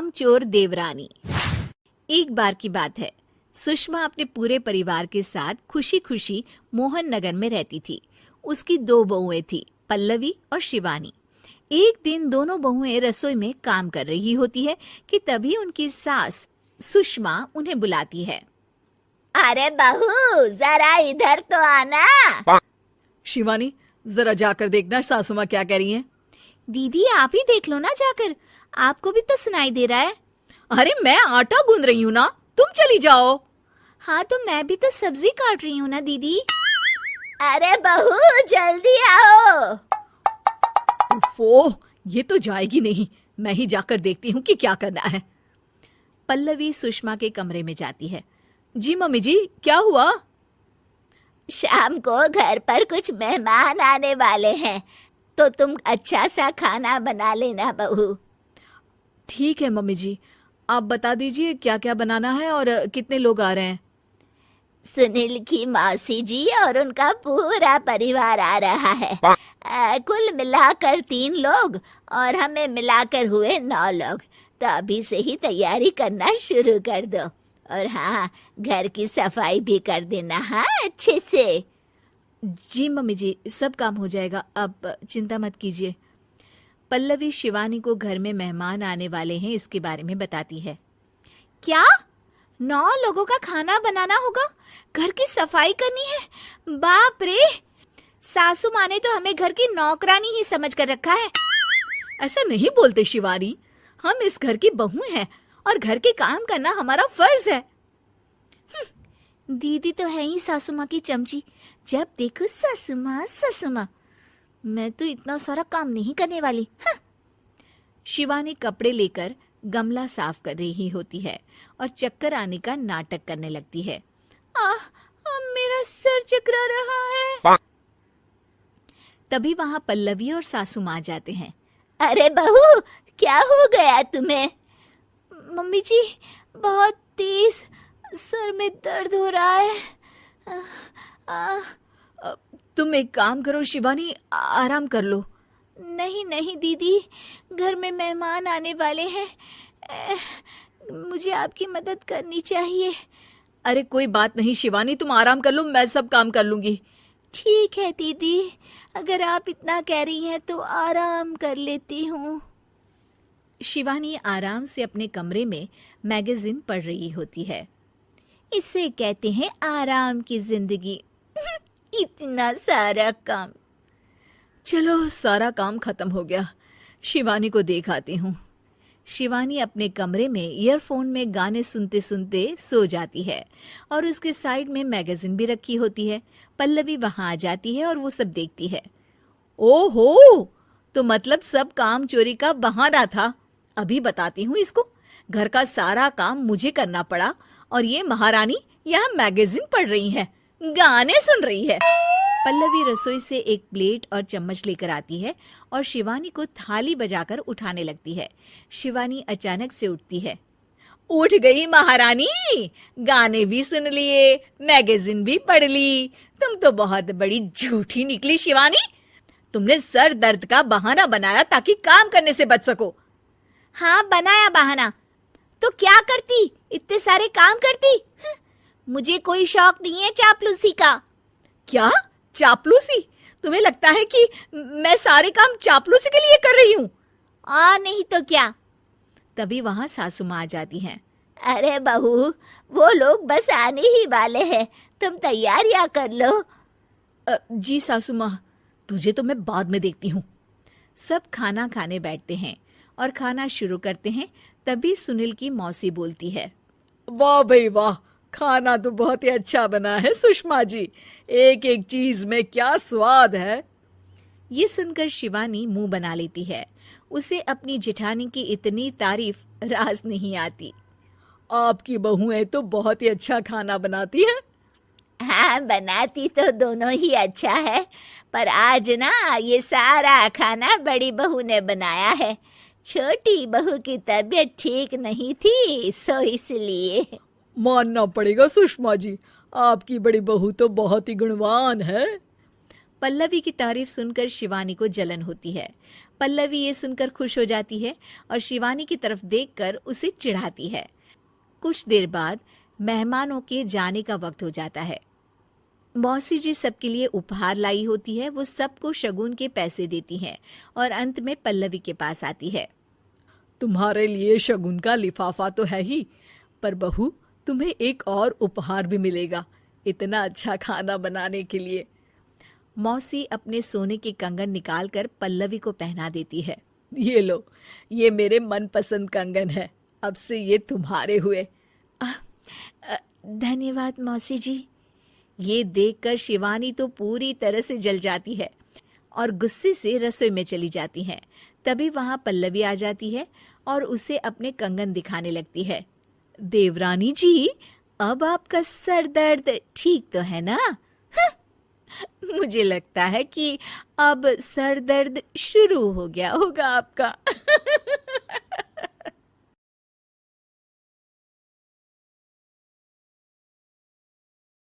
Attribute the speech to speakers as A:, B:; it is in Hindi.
A: कामचोर देवरानी। एक बार की बात है, सुषमा अपने पूरे परिवार के साथ खुशी खुशी मोहन नगर में रहती थी। उसकी 2 बहुएं थी, पल्लवी और शिवानी। एक दिन दोनों बहुएं रसोई में काम कर रही होती है कि तभी उनकी सास सुषमा उन्हें बुलाती है।
B: अरे बहू, जरा इधर तो आना।
C: शिवानी, जरा जाकर देखना सासू माँ क्या कह रही हैं।
A: दीदी आप ही देख लो ना जाकर, आपको भी तो सुनाई दे रहा है।
C: अरे मैं आटा गूंद रही हूँ ना, तुम चली जाओ।
A: हाँ तो मैं भी तो सब्जी काट रही हूँ ना दीदी।
B: अरे बहू जल्दी आओ।
C: ओफो, ये तो जाएगी नहीं। मैं ही जाकर देखती हूँ कि क्या करना है।
A: पल्लवी सुषमा के कमरे में जाती है। जी मम्मी जी, क्या हुआ?
B: शाम को घर पर कुछ मेहमान आने वाले हैं, तो तुम अच्छा सा खाना बना लेना बहू।
C: ठीक है मम्मी जी, आप बता दीजिए क्या क्या बनाना है और कितने लोग आ रहे हैं।
B: सुनील की मौसी जी और उनका पूरा परिवार आ रहा है। कुल मिलाकर 3 लोग और हमें मिलाकर हुए 9 लोग। तो अभी से ही तैयारी करना शुरू कर दो। और हाँ, घर की सफाई भी कर देना, हाँ अच्छे से।
A: जी मम्मी जी, सब काम हो जाएगा, आप चिंता मत कीजिए। पल्लवी शिवानी को घर में मेहमान आने वाले हैं इसके बारे में बताती है। क्या 9 लोगों का खाना बनाना होगा, घर की सफाई करनी है? बाप रे, सासू माँ ने तो हमें घर की नौकरानी ही समझ कर रखा है।
C: ऐसा नहीं बोलते शिवानी, हम इस घर की बहू हैं और घर के काम करना हमारा फर्ज है।
A: दीदी तो है ही सासू माँ की चमची, जब देखो सासू माँ सासू माँ। मैं तो इतना सारा काम नहीं करने वाली। शिवानी कपड़े लेकर गमला साफ कर रही होती है और चक्कर आने का नाटक करने लगती है। मेरा सर चकरा रहा है। तभी वहां पल्लवी और सासू माँ जाते हैं।
B: अरे बहू, क्या हो गया तुम्हें?
A: मम्मी जी, बहुत तेज सर में दर्द हो रहा है।
C: तुम एक काम करो शिवानी, आराम कर लो।
A: नहीं नहीं दीदी, घर में मेहमान आने वाले हैं, मुझे आपकी मदद करनी चाहिए।
C: अरे कोई बात नहीं शिवानी, तुम आराम कर लो, मैं सब काम कर लूंगी।
A: ठीक है दीदी, अगर आप इतना कह रही हैं तो आराम कर लेती हूँ। शिवानी आराम से अपने कमरे में मैगजीन पढ़ रही होती है। इसे कहते हैं आराम की जिंदगी। इतना सारा काम।
C: चलो सारा काम खत्म हो गया, शिवानी को देख आती हूँ।
A: शिवानी अपने कमरे में ईयरफोन में गाने सुनते सुनते सो जाती है और उसके साइड में मैगजीन भी रखी होती है। पल्लवी वहां आ जाती है और वो सब देखती है।
C: ओहो, तो मतलब सब काम चोरी का बहाना था। अभी बताती हूँ इसको। घर का सारा काम मुझे करना पड़ा और ये महारानी यहाँ मैगजीन पढ़ रही है, गाने सुन रही है।
A: पल्लवी रसोई से एक प्लेट और चम्मच लेकर आती है और शिवानी को थाली बजाकर उठाने लगती है। शिवानी अचानक से उठती है।
C: उठ गई महारानी, गाने भी सुन लिए, मैगजीन भी पढ़ ली। तुम तो बहुत बड़ी झूठी निकली शिवानी। तुमने सर दर्द का बहाना बनाया ताकि काम करने से बच सको।
A: हाँ बनाया बहाना, तो क्या करती, इतने सारे काम करती। मुझे कोई शौक नहीं है चापलूसी का।
C: क्या चापलूसी? तुम्हें लगता है कि मैं सारे काम चापलूसी के लिए कर रही हूँ?
A: नहीं तो क्या। तभी वहां सासू माँ आ जाती हैं।
B: अरे बहू, वो लोग बस आने ही वाले हैं, तुम तैयारियां कर लो।
C: जी सासू माँ, तुझे तो मैं बाद में देखती हूँ।
A: सब खाना खाने बैठते हैं और खाना शुरू करते हैं। तभी सुनील की मौसी बोलती है।
C: वाह भाई वाह, खाना तो बहुत ही अच्छा बना है सुषमा जी, एक एक चीज में क्या स्वाद है।
A: ये सुनकर शिवानी मुंह बना लेती है। उसे अपनी जेठानी की इतनी तारीफ रास नहीं आती।
C: आपकी बहुएं तो बहुत ही अच्छा खाना बनाती हैं।
B: हाँ, बनाती तो दोनों ही अच्छा है, पर आज ना ये सारा खाना बड़ी बहू ने बनाया है। छोटी बहू की तबीयत ठीक नहीं थी, सो इसलिए।
C: मानना पड़ेगा सुषमा जी, आपकी बड़ी बहू तो बहुत ही गुणवान है।
A: पल्लवी की तारीफ सुनकर शिवानी को जलन होती है। पल्लवी ये सुनकर खुश हो जाती है और शिवानी की तरफ देखकर उसे चिढ़ाती है। कुछ देर बाद मेहमानों के जाने का वक्त हो जाता है। मौसी जी सबके लिए उपहार लाई होती है। वो सबको शगुन के पैसे देती हैं और अंत में पल्लवी के पास आती है।
C: तुम्हारे लिए शगुन का लिफाफा तो है ही, पर बहू तुम्हें एक और उपहार भी मिलेगा इतना अच्छा खाना बनाने के लिए।
A: मौसी अपने सोने के कंगन निकालकर पल्लवी को पहना देती है।
C: ये लो, ये मेरे मनपसंद कंगन है, अब से ये तुम्हारे हुए।
A: धन्यवाद मौसी जी। ये देखकर शिवानी तो पूरी तरह से जल जाती है और गुस्से से रसोई में चली जाती है। तभी वहां पल्लवी आ जाती है और उसे अपने कंगन दिखाने लगती है।
B: देवरानी जी, अब आपका सर दर्द ठीक तो है ना? मुझे लगता है कि अब सर दर्द शुरू हो गया होगा आपका।